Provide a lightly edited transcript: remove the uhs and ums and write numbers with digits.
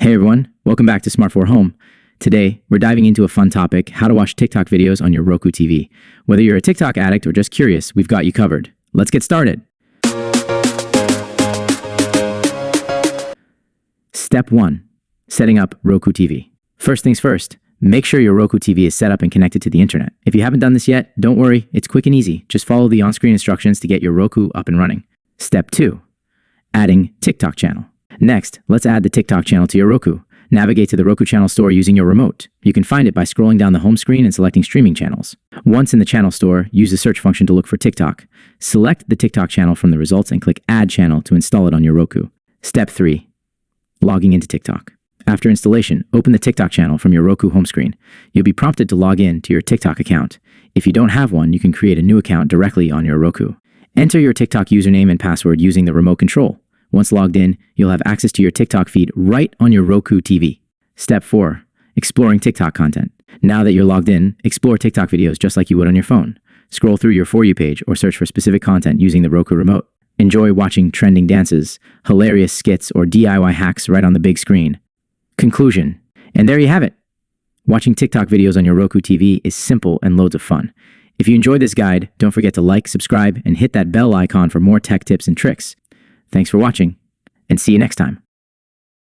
Hey everyone, welcome back to Smart 4 Home. Today, we're diving into a fun topic, how to watch TikTok videos on your Roku TV. Whether you're a TikTok addict or just curious, we've got you covered. Let's get started. Step 1. Setting up Roku TV. First things first, make sure your Roku TV is set up and connected to the internet. If you haven't done this yet, don't worry, it's quick and easy. Just follow the on-screen instructions to get your Roku up and running. Step 2. Adding TikTok channel. Next, let's add the TikTok channel to your Roku. Navigate to the Roku channel store using your remote. You can find it by scrolling down the home screen and selecting streaming channels. Once in the channel store, use the search function to look for TikTok. Select the TikTok channel from the results and click Add Channel to install it on your Roku. Step 3. Logging into TikTok. After installation, open the TikTok channel from your Roku home screen. You'll be prompted to log in to your TikTok account. If you don't have one, you can create a new account directly on your Roku. Enter your TikTok username and password using the remote control. Once logged in, you'll have access to your TikTok feed right on your Roku TV. Step 4. Exploring TikTok content. Now that you're logged in, explore TikTok videos just like you would on your phone. Scroll through your For You page or search for specific content using the Roku remote. Enjoy watching trending dances, hilarious skits, or DIY hacks right on the big screen. Conclusion. And there you have it. Watching TikTok videos on your Roku TV is simple and loads of fun. If you enjoyed this guide, don't forget to like, subscribe, and hit that bell icon for more tech tips and tricks. Thanks for watching, and see you next time.